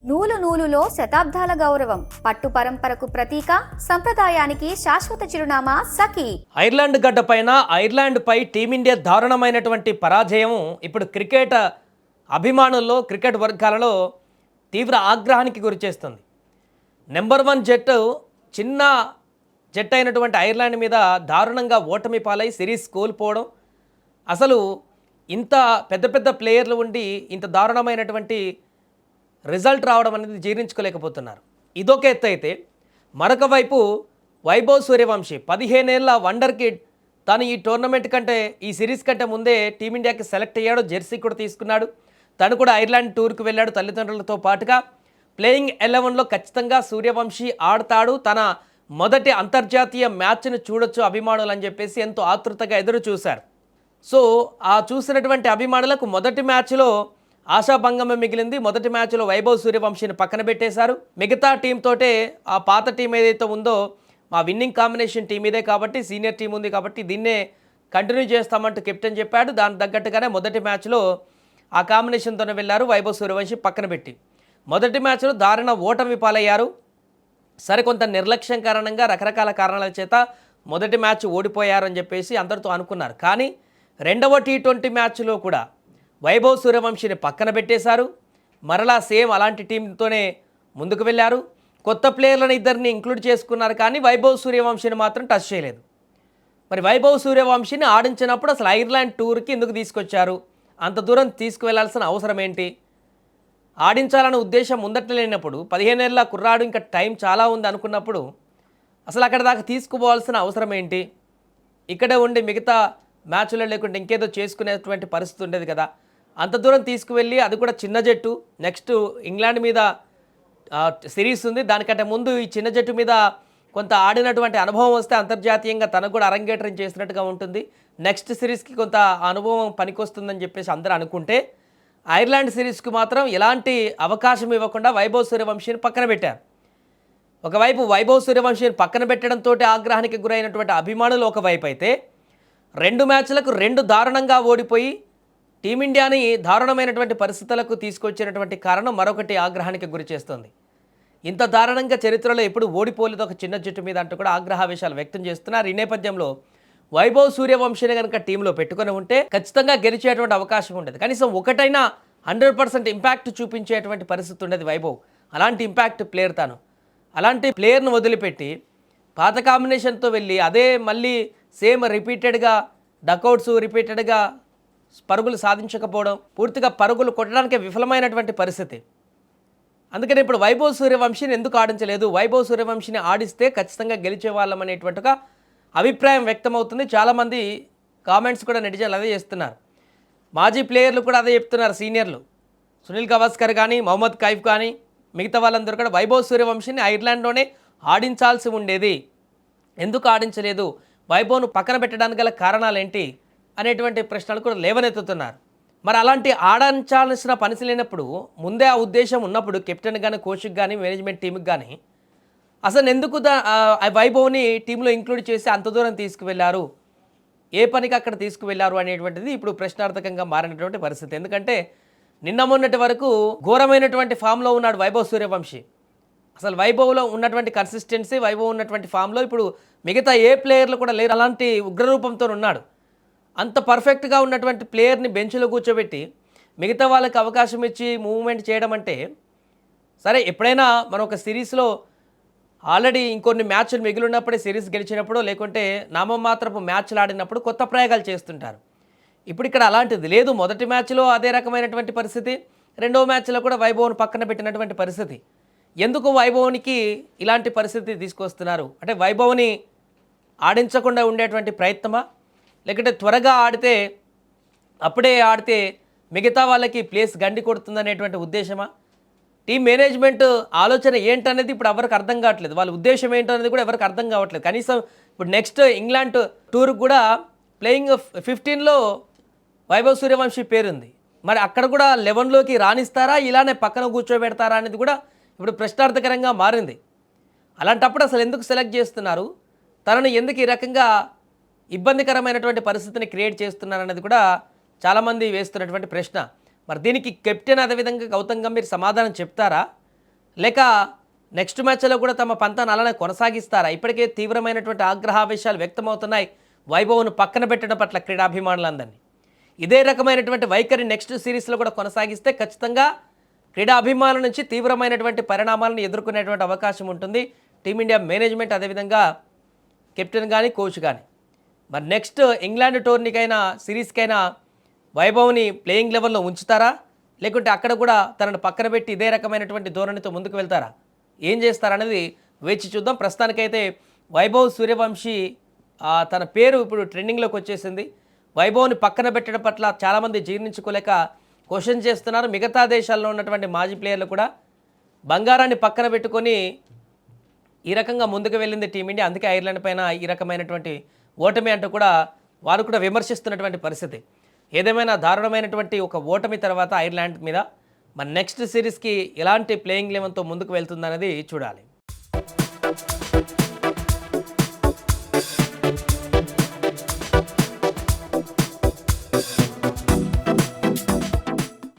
నూలు నూలులో శతాబ్దాల గౌరవం, పట్టు పరంపరకు ప్రతీక, సంప్రదాయానికి శాశ్వత చిరునామా సఖీ. ఐర్లాండ్ గడ్డపైన ఐర్లాండ్పై టీమిండియా దారుణమైనటువంటి పరాజయం ఇప్పుడు క్రికెట్ అభిమానుల్లో, క్రికెట్ వర్గాలలో తీవ్ర ఆగ్రహానికి గురిచేస్తుంది. నెంబర్ 1 జట్టు చిన్న జట్టు అయినటువంటి ఐర్లాండ్ మీద దారుణంగా ఓటమి పాలై సిరీస్ కోల్పోవడం, అసలు ఇంత పెద్ద పెద్ద ప్లేయర్లు ఉండి ఇంత దారుణమైనటువంటి రిజల్ట్ రావడం అనేది జీర్ణించుకోలేకపోతున్నారు. ఇదొక ఎత్తు అయితే, మరొక వైపు వైభవ్ సూర్యవంశీ 15 ఏళ్ల వండర్ కిడ్ తను ఈ టోర్నమెంట్ కంటే, ఈ సిరీస్ కంటే ముందే టీమిండియాకి సెలెక్ట్ అయ్యాడు, జెర్సీ కూడా తీసుకున్నాడు. తను కూడా ఐర్లాండ్ టూర్కి వెళ్ళాడు తల్లిదండ్రులతో పాటుగా. ప్లేయింగ్ 11లో ఖచ్చితంగా సూర్యవంశీ ఆడతాడు, తన మొదటి అంతర్జాతీయ మ్యాచ్ను చూడొచ్చు అభిమానులు అని చెప్పేసి ఎంతో ఆతృతగా ఎదురు చూశారు. సో ఆ చూసినటువంటి అభిమానులకు మొదటి మ్యాచ్లో ఆశాభంగమే మిగిలింది. మొదటి మ్యాచ్లో వైభవ్ సూర్యవంశీని పక్కన పెట్టేశారు. మిగతా టీంతోటే ఆ పాత టీం ఏదైతే ఉందో, మా విన్నింగ్ కాంబినేషన్ టీం ఇదే కాబట్టి, సీనియర్ టీం ఉంది కాబట్టి దీన్నే కంటిన్యూ చేస్తామంటూ కెప్టెన్ చెప్పాడు. దానికి తగ్గట్టుగానే మొదటి మ్యాచ్లో ఆ కాంబినేషన్తోనే వెళ్ళారు వైభవ్ సూర్యవంశీ పక్కన పెట్టి. మొదటి మ్యాచ్లో దారుణ ఓటమి పాలయ్యారు. సరే, కొంత నిర్లక్ష్యం కారణంగా, రకరకాల కారణాల చేత మొదటి మ్యాచ్ ఓడిపోయారని చెప్పేసి అందరితో అనుకున్నారు. కానీ రెండవ T20 మ్యాచ్లో కూడా వైభవ్ సూర్యవంశీని పక్కన పెట్టేశారు. మరలా సేమ్ అలాంటి టీంతోనే ముందుకు వెళ్ళారు. కొత్త ప్లేయర్లను ఇద్దరిని ఇంక్లూడ్ చేసుకున్నారు, కానీ వైభవ్ సూర్యవంశీని మాత్రం టచ్ చేయలేదు. మరి వైభవ్ సూర్యవంశీని ఆడించినప్పుడు అసలు ఐర్లాండ్ టూర్కి ఎందుకు తీసుకొచ్చారు? అంత దూరం తీసుకువెళ్లాల్సిన అవసరం ఏంటి? ఆడించాలన్న ఉద్దేశం ముందట లేనప్పుడు, 15 ఏళ్ల కుర్రాడు, ఇంకా టైం చాలా ఉంది అనుకున్నప్పుడు అసలు అక్కడ దాకా తీసుకుపోవాల్సిన అవసరం ఏంటి? ఇక్కడే ఉండి మిగతా మ్యాచ్లో లేకుంటే ఇంకేదో చేసుకునేటువంటి పరిస్థితి ఉండేది కదా. అంత దూరం తీసుకువెళ్ళి, అది కూడా చిన్న జట్టు, నెక్స్ట్ ఇంగ్లాండ్ మీద సిరీస్ ఉంది, దానికంటే ముందు ఈ చిన్న జట్టు మీద కొంత ఆడినటువంటి అనుభవం వస్తే అంతర్జాతీయంగా తనకు కూడా అరంగేట్రం చేసినట్టుగా ఉంటుంది, నెక్స్ట్ సిరీస్కి కొంత అనుభవం పనికొస్తుందని చెప్పేసి అందరూ అనుకుంటే, ఐర్లాండ్ సిరీస్కి మాత్రం ఎలాంటి అవకాశం ఇవ్వకుండా వైభవ్ సూర్యవంశీని పక్కన పెట్టారు. ఒకవైపు వైభవ్ సూర్యవంశీని పక్కన పెట్టడంతో ఆగ్రహానికి గురైనటువంటి అభిమానులు ఒకవైపు అయితే, 2 మ్యాచ్లకు 2 దారుణంగా ఓడిపోయి టీమిండియాని దారుణమైనటువంటి పరిస్థితులకు తీసుకొచ్చినటువంటి కారణం మరొకటి ఆగ్రహానికి గురి చేస్తుంది. ఇంత దారుణంగా చరిత్రలో ఎప్పుడు ఓడిపోలేదు ఒక చిన్న జట్టు మీద అంటూ కూడా ఆగ్రహావేశాలు వ్యక్తం చేస్తున్నారు. ఈ నేపథ్యంలో వైభవ్ సూర్యవంశీని కనుక టీంలో పెట్టుకొని ఉంటే ఖచ్చితంగా గెలిచేటువంటి అవకాశం ఉండేది. కనీసం ఒకటైనా 100% ఇంపాక్ట్ చూపించేటువంటి పరిస్థితి ఉండేది వైభవ్. అలాంటి ఇంపాక్ట్ ప్లేయర్ తాను. అలాంటి ప్లేయర్ను వదిలిపెట్టి పాత కాంబినేషన్తో వెళ్ళి అదే మళ్ళీ సేమ్ రిపీటెడ్గా డకౌట్స్, రిపీటెడ్గా పరుగులు సాధించకపోవడం, పూర్తిగా పరుగులు కొట్టడానికి విఫలమైనటువంటి పరిస్థితి. అందుకని ఇప్పుడు వైభవ్ సూర్యవంశీని ఎందుకు ఆడించలేదు? వైభవ్ సూర్యవంశీని ఆడిస్తే ఖచ్చితంగా గెలిచే వాళ్ళం అనేటువంటిగా అభిప్రాయం వ్యక్తమవుతుంది. చాలామంది కామెంట్స్ కూడా నెటిజన్లు అదే చేస్తున్నారు. మాజీ ప్లేయర్లు కూడా అదే చెప్తున్నారు. సీనియర్లు సునీల్ గవాస్కర్ కానీ, మొహమ్మద్ కైఫ్ కానీ, మిగతా వాళ్ళందరూ కూడా వైభవ్ సూర్యవంశీని ఐర్లాండ్లోనే ఆడించాల్సి ఉండేది, ఎందుకు ఆడించలేదు, వైభవ్ను పక్కన పెట్టడానికి గల కారణాలు ఏంటి అనేటువంటి ప్రశ్నలు కూడా లేవనెత్తుతున్నారు. మరి అలాంటి ఆడించాల్సిన పని లేనప్పుడు, ముందే ఆ ఉద్దేశం ఉన్నప్పుడు కెప్టెన్ కానీ, కోచ్కి కానీ, మేనేజ్మెంట్ టీంకి కానీ అసలు ఎందుకు వైభవ్ని టీంలో ఇంక్లూడ్ చేసి అంత దూరం తీసుకువెళ్ళారు, ఏ పనికి అక్కడ తీసుకువెళ్ళారు అనేటువంటిది ఇప్పుడు ప్రశ్నార్థకంగా మారినటువంటి పరిస్థితి. ఎందుకంటే నిన్న మొన్నటి వరకు ఘోరమైనటువంటి ఫామ్లో ఉన్నాడు వైభవ్ సూర్యవంశీ. అసలు వైభవ్లో ఉన్నటువంటి కన్సిస్టెన్సీ, వైభవ్ ఉన్నటువంటి ఫామ్లో ఇప్పుడు మిగతా ఏ ప్లేయర్లు కూడా లేరు. అలాంటి ఉగ్రరూపంతో ఉన్నాడు. అంత పర్ఫెక్ట్గా ఉన్నటువంటి ప్లేయర్ని బెంచ్లో కూర్చోబెట్టి మిగతా వాళ్ళకి అవకాశం ఇచ్చి మూవ్మెంట్ చేయడం అంటే, సరే ఎప్పుడైనా మనం ఒక సిరీస్లో ఆల్రెడీ ఇంకొన్ని మ్యాచ్లు మిగిలి ఉన్నప్పుడే సిరీస్ గెలిచినప్పుడు, లేకుంటే నామమాత్రపు మ్యాచ్లు ఆడినప్పుడు కొత్త ప్రయోగాలు చేస్తుంటారు. ఇప్పుడు ఇక్కడ అలాంటిది లేదు. మొదటి మ్యాచ్లో అదే రకమైనటువంటి పరిస్థితి, రెండవ మ్యాచ్లో కూడా వైభవ్ను పక్కన పెట్టినటువంటి పరిస్థితి. ఎందుకు వైభవ్నికి ఇలాంటి పరిస్థితి తీసుకొస్తున్నారు? అంటే వైభవ్ని ఆడించకుండా ఉండేటువంటి ప్రయత్నమా, లేకుంటే త్వరగా ఆడితే, అప్పుడే ఆడితే మిగతా వాళ్ళకి ప్లేస్ గండి కొడుతుందనేటువంటి ఉద్దేశమా? టీం మేనేజ్మెంట్ ఆలోచన ఏంటనేది ఇప్పుడు ఎవరికి అర్థం కావట్లేదు. వాళ్ళ ఉద్దేశం ఏంటనేది కూడా ఎవరికి అర్థం కావట్లేదు. కనీసం ఇప్పుడు నెక్స్ట్ ఇంగ్లాండ్ టూర్కి కూడా ప్లేయింగ్ 15లో వైభవ్ సూర్యవంశీ పేరుంది. మరి అక్కడ కూడా 11లోకి రాణిస్తారా, ఇలానే పక్కన కూర్చోబెడతారా అనేది కూడా ఇప్పుడు ప్రశ్నార్థకరంగా మారింది. అలాంటప్పుడు అసలు ఎందుకు సెలెక్ట్ చేస్తున్నారు, తనను ఎందుకు ఈ రకంగా ఇబ్బందికరమైనటువంటి పరిస్థితిని క్రియేట్ చేస్తున్నారనేది కూడా చాలామంది వేస్తున్నటువంటి ప్రశ్న. మరి దీనికి కెప్టెన్ అదేవిధంగా గౌతమ్ గంభీర్ సమాధానం చెప్తారా? లేక నెక్స్ట్ మ్యాచ్లో కూడా తమ పంతాన్ని అలానే కొనసాగిస్తారా? ఇప్పటికే తీవ్రమైనటువంటి ఆగ్రహావేశాలు వ్యక్తమవుతున్నాయి వైభవ్ను పక్కన పెట్టడం పట్ల క్రీడాభిమానులందరినీ. ఇదే రకమైనటువంటి వైఖరి నెక్స్ట్ సిరీస్లో కూడా కొనసాగిస్తే ఖచ్చితంగా క్రీడాభిమానుల నుంచి తీవ్రమైనటువంటి పరిణామాలను ఎదుర్కొనేటువంటి అవకాశం ఉంటుంది టీమిండియా మేనేజ్మెంట్, అదేవిధంగా కెప్టెన్ కానీ కోచ్ కానీ. మరి నెక్స్ట్ ఇంగ్లాండ్ టోర్నీకైనా సిరీస్కైనా వైభవ్ని ప్లేయింగ్ లెవెల్లో ఉంచుతారా, లేకుంటే అక్కడ కూడా తనను పక్కన పెట్టి ఇదే రకమైనటువంటి ధోరణితో ముందుకు వెళ్తారా, ఏం చేస్తారనేది వేచి చూద్దాం. ప్రస్తుతానికైతే వైభవ్ సూర్యవంశీ తన పేరు ఇప్పుడు ట్రెండింగ్లోకి వచ్చేసింది. వైభవ్ని పక్కన పెట్టడం పట్ల చాలామంది జీర్ణించుకోలేక క్వశ్చన్ చేస్తున్నారు. మిగతా దేశాల్లో ఉన్నటువంటి మాజీ ప్లేయర్లు కూడా బంగారాన్ని పక్కన పెట్టుకొని ఈ రకంగా ముందుకు వెళ్ళింది టీమిండియా. అందుకే ఐర్లాండ్ పైన ఈ రకమైనటువంటి ఓటమి అంటూ కూడా వారు కూడా విమర్శిస్తున్నటువంటి పరిస్థితి. ఏదేమైనా దారుణమైనటువంటి ఒక ఓటమి తర్వాత ఐర్లాండ్ మీద మరి నెక్స్ట్ సిరీస్కి ఎలాంటి ప్లేయింగ్ లెవెన్తో ముందుకు వెళ్తుందనేది చూడాలి.